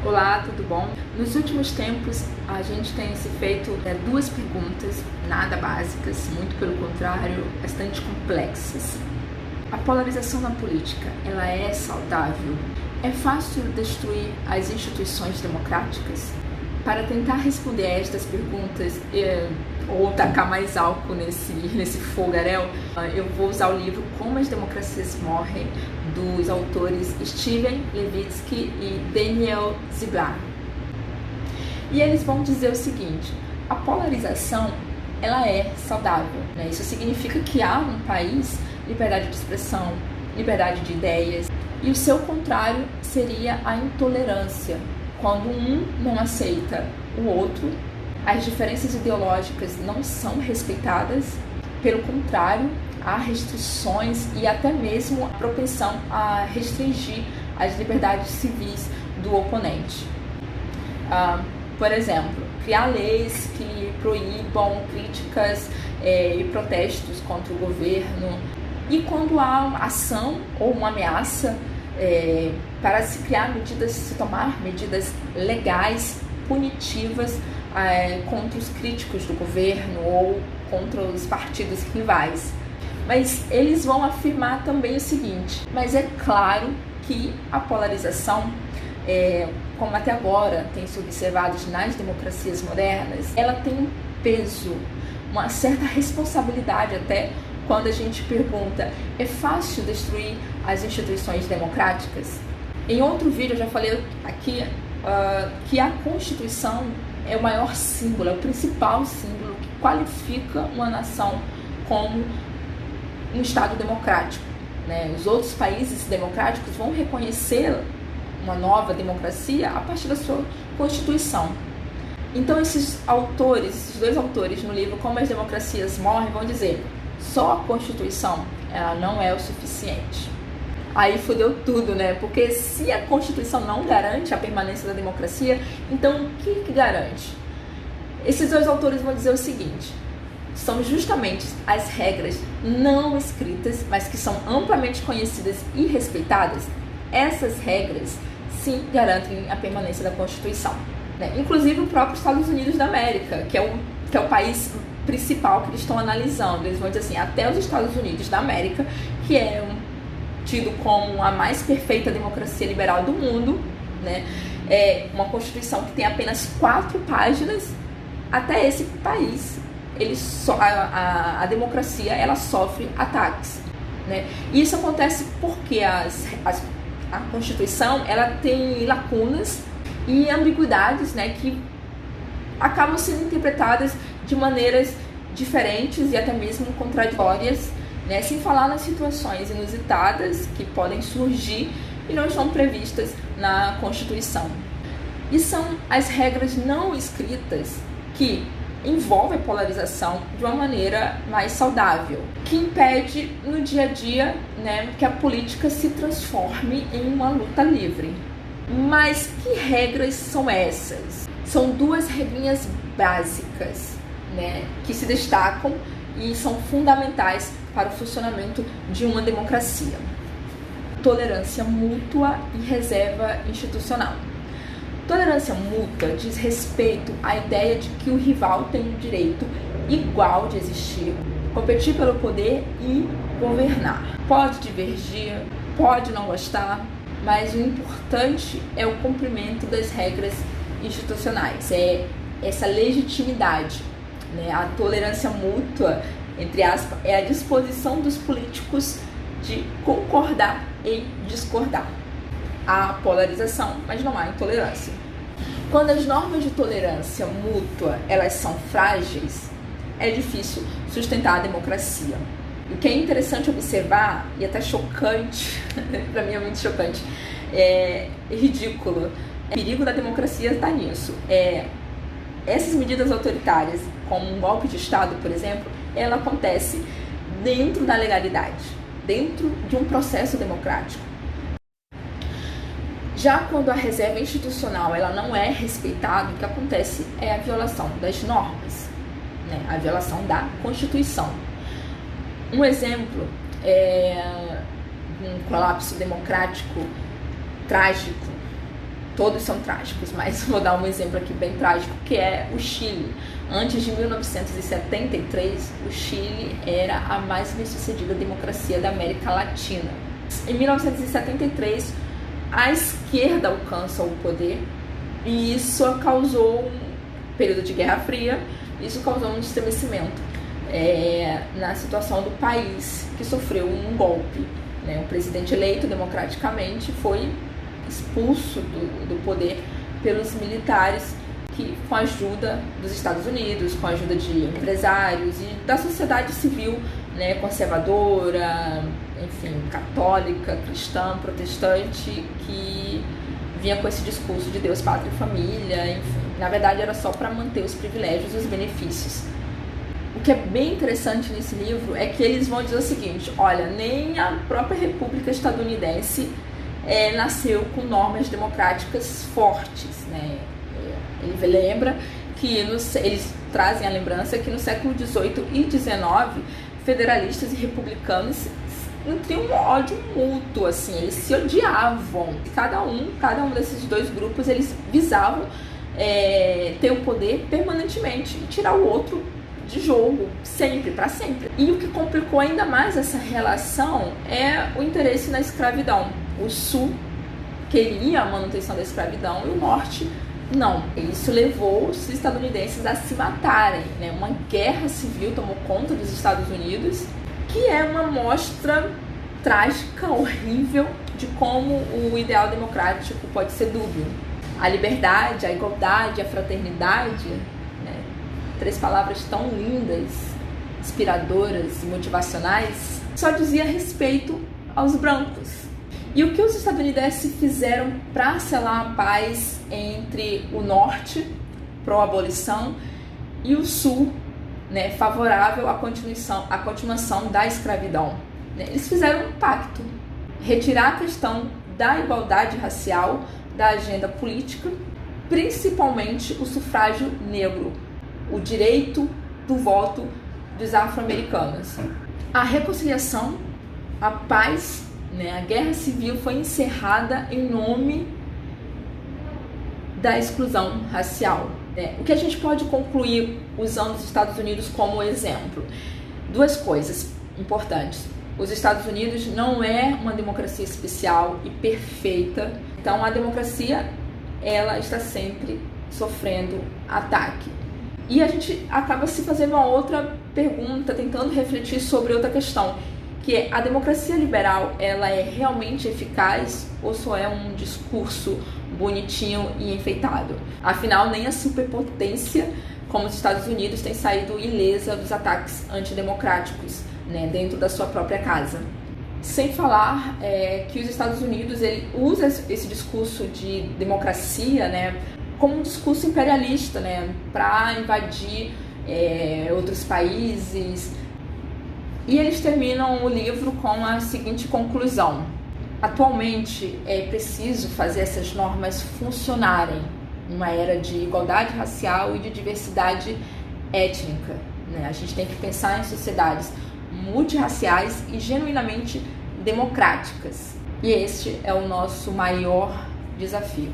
Olá, tudo bom? Nos últimos tempos, a gente tem se feito duas perguntas, nada básicas, muito pelo contrário, bastante complexas. A polarização na política, ela é saudável? É fácil destruir as instituições democráticas? Para tentar responder a estas perguntas ou tacar mais álcool nesse fogaréu, eu vou usar o livro Como as Democracias Morrem, dos autores Steven Levitsky e Daniel Ziblatt. E eles vão dizer o seguinte: a polarização ela é saudável, né? Isso significa que há no país liberdade de expressão, liberdade de ideias, e o seu contrário seria a intolerância. Quando um não aceita o outro, as diferenças ideológicas não são respeitadas, pelo contrário, há restrições e até mesmo a propensão a restringir as liberdades civis do oponente. Por exemplo, criar leis que proíbam críticas e protestos contra o governo. E quando há uma ação ou uma ameaça, para se tomar medidas legais, punitivas contra os críticos do governo ou contra os partidos rivais. Mas eles vão afirmar também o seguinte: mas é claro que a polarização, como até agora tem se observado nas democracias modernas, ela tem um peso, uma certa responsabilidade até. Quando a gente pergunta, é fácil destruir as instituições democráticas? Em outro vídeo eu já falei aqui que a Constituição é o maior símbolo, é o principal símbolo que qualifica uma nação como um Estado democrático, né? Os outros países democráticos vão reconhecer uma nova democracia a partir da sua Constituição. Então esses dois autores no livro Como as Democracias Morrem vão dizer: só a Constituição ela não é o suficiente. Aí fodeu tudo, né? Porque se a Constituição não garante a permanência da democracia, então o que garante? Esses dois autores vão dizer o seguinte: são justamente as regras não escritas, mas que são amplamente conhecidas e respeitadas. Essas regras, sim, garantem a permanência da Constituição, né? Inclusive o próprio Estados Unidos da América, que é o país principal que eles estão analisando. Eles vão dizer assim, até os Estados Unidos da América, que é tido como a mais perfeita democracia liberal do mundo, né? É uma Constituição que tem apenas 4 páginas. Até esse país, a democracia ela sofre ataques, né? E isso acontece porque a Constituição ela tem lacunas e ambiguidades, né, que acabam sendo interpretadas de maneiras diferentes e até mesmo contraditórias, né? Sem falar nas situações inusitadas que podem surgir e não estão previstas na Constituição. E são as regras não escritas que envolvem a polarização de uma maneira mais saudável, que impede no dia a dia, né, que a política se transforme em uma luta livre. Mas que regras são essas? São 2 regrinhas básicas, né, que se destacam e são fundamentais para o funcionamento de uma democracia: tolerância mútua e reserva institucional. Tolerância mútua diz respeito à ideia de que o rival tem o direito igual de existir, competir pelo poder e governar. Pode divergir, pode não gostar, mas o importante é o cumprimento das regras institucionais, é essa legitimidade, né? A tolerância mútua, entre aspas, é a disposição dos políticos de concordar e discordar. Há polarização, mas não há intolerância. Quando as normas de tolerância mútua elas são frágeis, é difícil sustentar a democracia. O que é interessante observar, e até chocante, para mim é muito chocante, é ridículo, o perigo da democracia está nisso. Essas medidas autoritárias, como um golpe de Estado, por exemplo, ela acontece dentro da legalidade, dentro de um processo democrático. Já quando a reserva institucional ela não é respeitada, o que acontece é a violação das normas, né? A violação da Constituição. Um exemplo é um colapso democrático trágico todos são trágicos, mas vou dar um exemplo aqui bem trágico, que é o Chile. Antes de 1973, o Chile era a mais bem-sucedida democracia da América Latina. Em 1973, a esquerda alcança o poder e isso causou um período de Guerra Fria, isso causou um estremecimento na situação do país, que sofreu um golpe. O presidente eleito democraticamente foi expulso do poder pelos militares, que com a ajuda dos Estados Unidos, com a ajuda de empresários e da sociedade civil, conservadora, enfim, católica, cristã, protestante, que vinha com esse discurso de Deus, Pátria e Família, enfim. Na verdade era só para manter os privilégios e os benefícios. O que é bem interessante nesse livro é que eles vão dizer o seguinte: olha, nem a própria República Estadunidense nasceu com normas democráticas fortes, Ele lembra que eles trazem a lembrança que no século XVIII e XIX, federalistas e republicanos nutriam um ódio mútuo, assim, eles se odiavam. Cada um desses dois grupos, eles visavam ter o poder permanentemente e tirar o outro de jogo, sempre, para sempre. E o que complicou ainda mais essa relação é o interesse na escravidão. O Sul queria a manutenção da escravidão e o Norte não. Isso levou os estadunidenses a se matarem, Uma guerra civil tomou conta dos Estados Unidos, que é uma mostra trágica, horrível, de como o ideal democrático pode ser dúbio. A liberdade, a igualdade, a fraternidade, 3 palavras tão lindas, inspiradoras e motivacionais, só dizia respeito aos brancos. E o que os estadunidenses fizeram para selar a paz entre o Norte, pró-abolição, e o Sul, favorável à continuação da escravidão? Eles fizeram um pacto: retirar a questão da igualdade racial da agenda política, principalmente o sufrágio negro, o direito do voto dos afro-americanos. A reconciliação, a paz, a guerra civil foi encerrada em nome da exclusão racial. O que a gente pode concluir usando os Estados Unidos como exemplo? 2 coisas importantes. Os Estados Unidos não é uma democracia especial e perfeita, então a democracia ela está sempre sofrendo ataque. E a gente acaba se fazendo uma outra pergunta, tentando refletir sobre outra questão, que é: a democracia liberal, ela é realmente eficaz ou só é um discurso bonitinho e enfeitado? Afinal, nem a superpotência como os Estados Unidos tem saído ilesa dos ataques antidemocráticos, dentro da sua própria casa. Sem falar que os Estados Unidos ele usa esse discurso de democracia, como um discurso imperialista, para invadir outros países. E eles terminam o livro com a seguinte conclusão: atualmente é preciso fazer essas normas funcionarem numa era de igualdade racial e de diversidade étnica. A gente tem que pensar em sociedades multirraciais e genuinamente democráticas. E este é o nosso maior desafio.